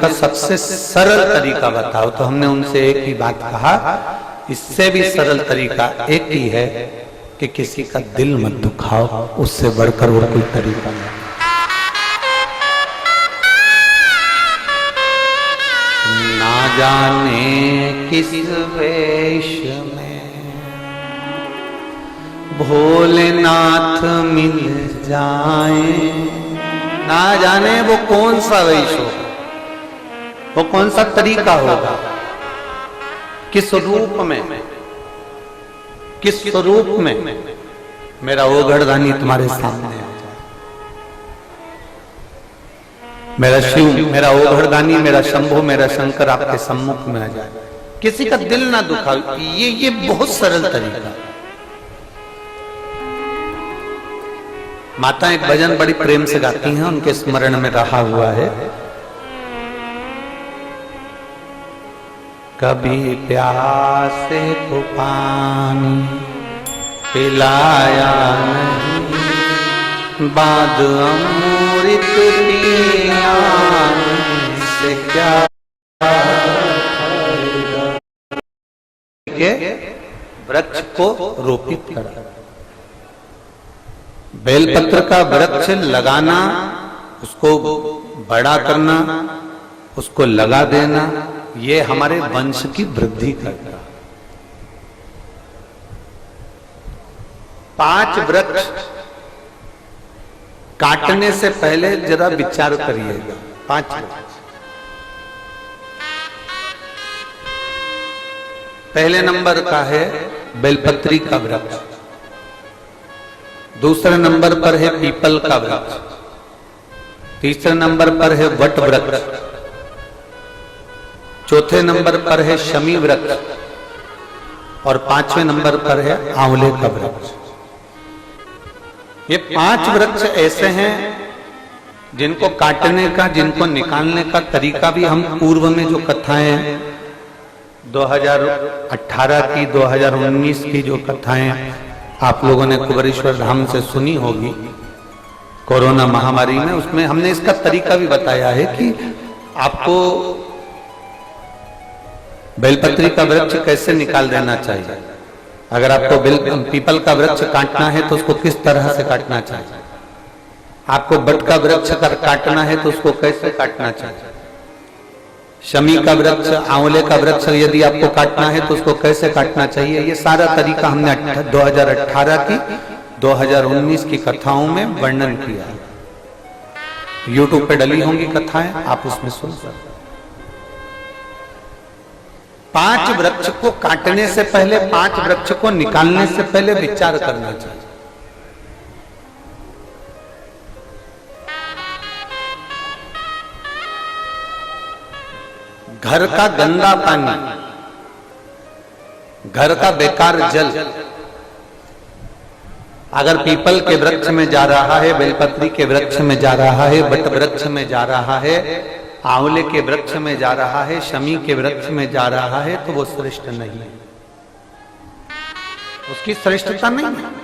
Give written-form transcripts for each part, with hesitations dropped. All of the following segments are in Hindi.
का सबसे सरल तरीका बताओ। तो हमने उनसे एक ही बात कहा, इससे भी सरल तरीका एक ही है कि किसी का दिल मत दुखाओ, उससे बढ़कर और कोई तरीका नहीं। ना जाने किस वेश में भोलेनाथ मिल जाए, ना जाने वो कौन सा वेश होगा, वो कौन सा तरीका होगा, किस रूप में, किस स्वरूप में मेरा वो घरदानी तुम्हारे सामने आ जाए, मेरा शिव, मेरा वो घरदानी, मेरा शंभु, मेरा शंकर आपके सम्मुख में आ जाए, किसी का दिल ना दुखाओ। ये बहुत सरल तरीका। माता एक भजन बड़ी प्रेम से गाती हैं, उनके स्मरण में रहा हुआ है। कभी प्यासे को पानी पिलाया नहीं, बाद अमृत पिया से क्या के वृक्ष को रोपित करा। बेलपत्र का वृक्ष लगाना, उसको बड़ा करना, उसको लगा देना, ये हमारे वंश की वृद्धि करता। 5 वृक्ष काटने से पहले जरा विचार करिएगा। 5 पहले नंबर का है बेलपत्री का वृक्ष, दूसरे नंबर पर है पीपल का वृक्ष, तीसरे नंबर पर है वट वृक्ष, चौथे नंबर पर है शमी वृक्ष और 5वें नंबर पर है आंवले का वृक्ष। ये 5 वृक्ष ऐसे हैं जिनको काटने का, जिनको निकालने का तरीका भी हम पूर्व में जो कथाएं 2018 की, 2019 की जो कथाएं आप लोगों ने कुबेरेश्वर धाम से सुनी होगी कोरोना महामारी में, उसमें हमने इसका तरीका भी बताया है कि आपको बेलपत्री का वृक्ष कैसे निकाल देना चाहिए। अगर आपको पीपल का वृक्ष काटना है तो उसको किस तरह से काटना चाहिए, आपको बट का वृक्ष काटना है तो उसको कैसे काटना चाहिए, शमी का वृक्ष, आंवले का वृक्ष यदि आपको काटना है तो उसको कैसे काटना चाहिए। ये सारा तरीका हमने 2018 की, 2019 की कथाओं में वर्णन किया है। YouTube पे डली होंगी कथाएं, आप उसमें सुन सकते। 5 वृक्ष को काटने से पहले, 5 वृक्ष को निकालने से पहले विचार करना चाहिए। घर का गंदा पानी, घर का बेकार जल अगर पीपल के वृक्ष में जा रहा है, बेलपत्री के वृक्ष में जा रहा है, बट वृक्ष में जा रहा है, आंवले के वृक्ष में जा रहा है, शमी के वृक्ष में जा रहा है, तो वो श्रेष्ठ नहीं है, उसकी श्रेष्ठता नहीं है।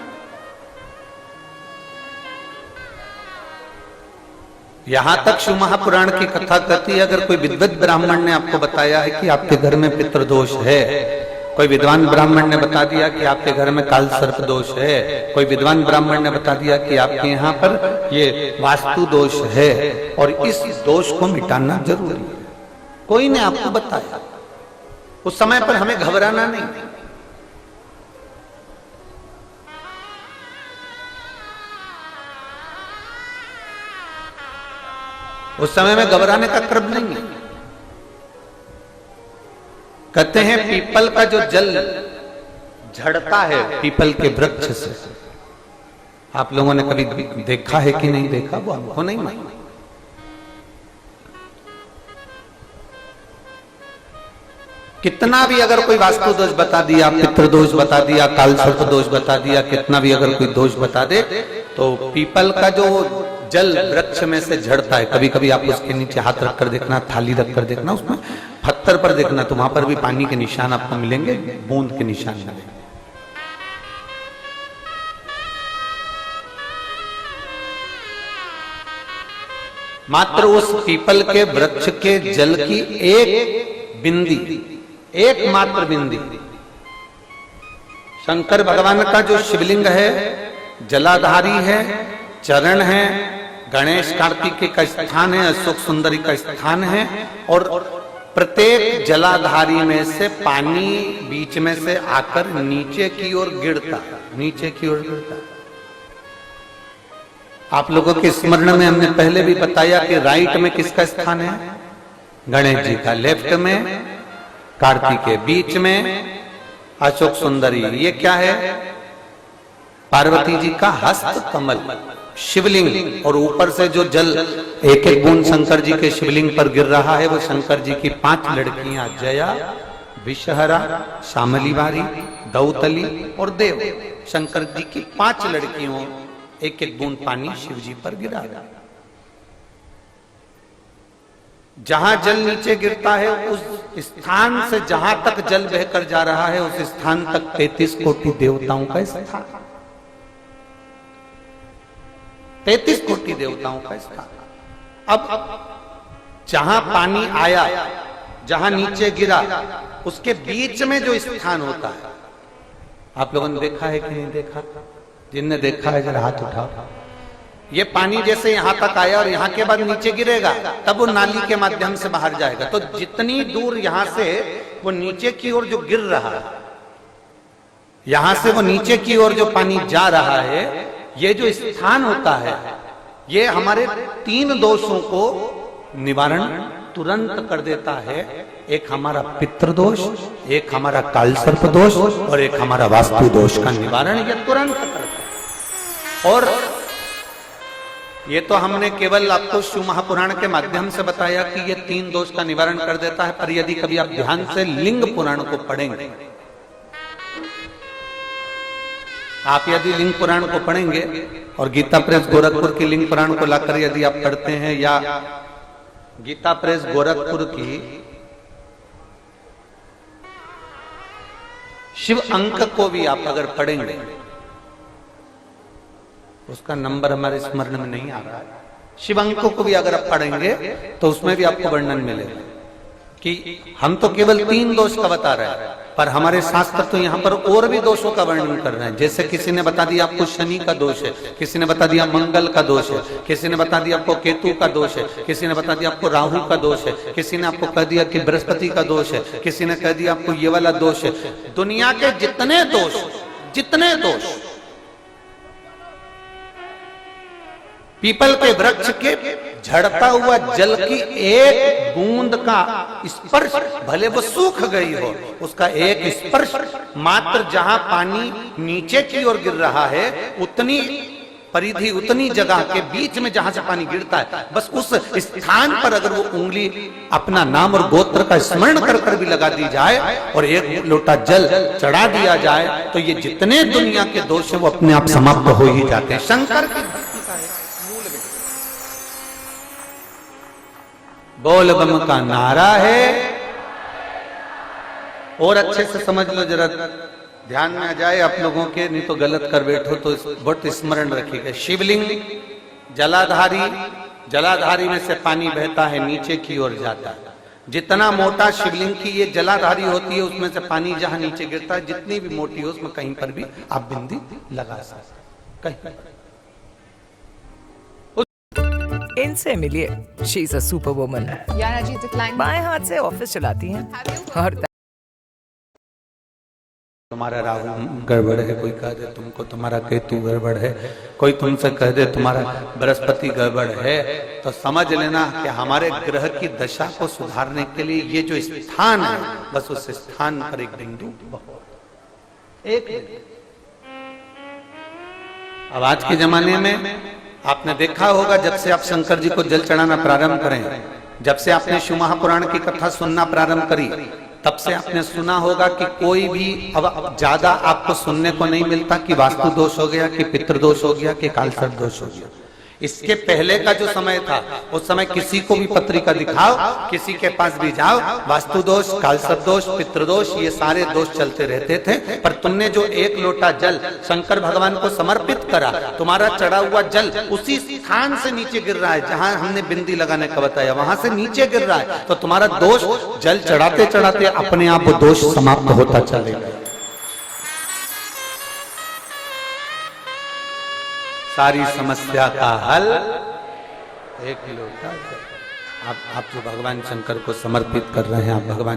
यहां तक शिव महापुराण की कथा कहती है, अगर कोई विद्वत ब्राह्मण ने आपको बताया है कि आपके घर में पितृदोष है, कोई विद्वान ब्राह्मण ने बता दिया कि आपके घर में काल सर्प दोष है, कोई विद्वान ब्राह्मण ने बता दिया कि आपके यहाँ पर ये वास्तु दोष है और इस दोष को मिटाना जरूरी है, कोई ने आपको बताया, उस समय पर हमें घबराना नहीं। उस समय में घबराने का क्रम नहीं है। कहते हैं पीपल का जो जल झड़ता है पीपल के वृक्ष से, आप लोगों ने कभी देखा है कि नहीं देखा, वो आपको नहीं मालूम। कितना भी अगर कोई वास्तु दोष बता दिया, पितृदोष बता दिया, काल सर्प दोष बता दिया, कितना भी अगर कोई दोष बता दे, तो पीपल का जो जल वृक्ष में से झड़ता है, कभी कभी आप उसके नीचे हाथ रखकर देखना, थाली रखकर देखना, उसमें पत्थर पर देखना, तो वहां पर भी पानी के निशान आपको मिलेंगे, बूंद के निशान मिलेंगे। मात्र उस पीपल के वृक्ष के जल की एक बिंदी, एकमात्र बिंदी। शंकर भगवान का जो शिवलिंग है जलाधारी है, चरण है, गणेश कार्तिकेय का स्थान है, अशोक सुंदरी का स्थान है, और प्रत्येक जलाधारी में से पानी बीच में से आकर नीचे की ओर गिरता, नीचे की ओर गिरता। आप लोगों के स्मरण में हमने पहले भी बताया कि राइट में किसका स्थान है? गणेश जी का, लेफ्ट में कार्तिकेय, बीच में अशोक सुंदरी। ये क्या है? पार्वती जी का हस्त कमल शिवलिंग, और ऊपर से जो जल एक एक बूंद शंकर जी के शिवलिंग पर गिर रहा है वो शंकर जी की 5 लड़कियां जया, विषहरा, शामलीवारी, दौतली और देव। शंकर जी की 5 लड़कियों एक एक बूंद पानी शिव जी पर गिरा। जहां जल नीचे गिरता है उस स्थान से जहां तक जल बहकर जा रहा है उस स्थान तक 33 कोटि देवताओं का स्थान, 33 कोटि देवताओं का स्थान। अब जहां पानी आया, जहां नीचे गिरा, उसके बीच में जो स्थान होता है, आप लोगों ने देखा है कि नहीं देखा? जिनने देखा है जरा हाथ उठाओ। ये पानी जैसे यहां तक आया और यहां के बाद नीचे गिरेगा, तब वो नाली के माध्यम से बाहर जाएगा। तो जितनी दूर यहां से वो नीचे की ओर जो गिर रहा है, यहां से वो नीचे की ओर जो पानी जा रहा है, ये जो स्थान होता है ये हमारे 3 दोषों को निवारण तुरंत कर देता है। एक हमारा पितृ दोष, एक हमारा कालसर्प दोष और एक हमारा वास्तु दोष का निवारण ये तुरंत करता है। और ये तो हमने केवल आपको शिव महापुराण के माध्यम से बताया कि ये 3 दोष का निवारण कर देता है, पर यदि कभी आप ध्यान से लिंग पुराण को पढ़ेंगे, आप यदि लिंग पुराण को पढ़ेंगे और गीता प्रेस गोरखपुर की लिंग पुराण को लाकर यदि आप पढ़ते हैं, या गीता प्रेस गोरखपुर की शिव अंक को भी आप अगर पढ़ेंगे, उसका नंबर हमारे स्मरण में नहीं आ रहा है, शिव अंक को भी अगर आप पढ़ेंगे तो उसमें भी आपको वर्णन मिलेगा कि हम तो केवल 3 दोष का बता रहे हैं, पर हमारे शास्त्र तो यहाँ पर और भी दोषों का वर्णन कर रहे हैं। जैसे किसी ने बता दिया आपको शनि का दोष है, किसी ने बता दिया मंगल का दोष है, किसी ने बता दिया आपको केतु का दोष है, किसी ने बता दिया आपको राहु का दोष है, किसी ने आपको कह दिया कि बृहस्पति का दोष है, किसी ने कह दिया आपको ये वाला दोष है। दुनिया के जितने दोष पीपल के वृक्ष के झड़ता हुआ जल की एक बूंद का स्पर्श, भले वो सूख गई हो, उसका एक स्पर्श मात्र जहां पानी नीचे की ओर गिर रहा है उतनी परिधि, उतनी जगह के बीच में जहां से पानी गिरता है, बस उस स्थान पर अगर वो उंगली अपना नाम और गोत्र का स्मरण कर कर भी लगा दी जाए और एक लोटा जल चढ़ा दिया जाए तो ये जितने दुनिया के दोष है वो अपने आप समाप्त हो ही जाते हैं। शंकर की बोल बम का नारा है। और अच्छे से समझ लो, जरा ध्यान में आ जाए आप लोगों के, नहीं तो गलत कर बैठो तो बहुत स्मरण रखिएगा। शिवलिंग जलाधारी, जलाधारी में से पानी बहता है नीचे की ओर जाता है। जितना मोटा शिवलिंग की ये जलाधारी होती है उसमें से पानी जहां नीचे गिरता है, जितनी भी मोटी हो उसमें कहीं पर भी आप बिंदी लगा सकते कहीं। इनसे मिलिए, she is a super woman. बाएं हाथ से ऑफिस चलाती हैं और तुम्हारा राहु गड़बड़ है, कोई कह दे तुमको तुम्हारा केतु गड़बड़ है, कोई तुमसे कह दे तुम्हारा बृहस्पति गड़बड़ है, तो समझ लेना कि हमारे ग्रह की दशा को सुधारने के लिए ये जो स्थान है, बस उस स्थान पर एक बिंदु एक। अब आज के जमाने में आपने देखा होगा, जब से आप शंकर जी को जल चढ़ाना प्रारंभ करें, जब से आपने शिव महापुराण की कथा सुनना प्रारंभ करी, तब से आपने सुना होगा कि कोई भी अब ज्यादा आपको सुनने को नहीं मिलता कि वास्तु दोष हो गया, कि पितृदोष हो गया, कि कालसर्प दोष हो गया। इसके पहले का जो समय था, उस समय किसी को भी पत्रिका दिखाओ, किसी के पास भी जाओ, वास्तु दोष, कालसर्प दोष, पितृदोष, ये सारे दोष चलते रहते थे। पर तुमने जो एक लोटा जल शंकर भगवान को समर्पित करा, तुम्हारा चढ़ा हुआ जल उसी स्थान से नीचे गिर रहा है जहां हमने बिंदी लगाने का बताया, वहां से नीचे गिर रहा है, तो तुम्हारा दोष जल चढ़ाते चढ़ाते अपने आप वो दोष समाप्त होता चलेगा। सारी समस्या का हल एक लोटा। आप जो भगवान शंकर को समर्पित कर रहे हैं, आप भगवान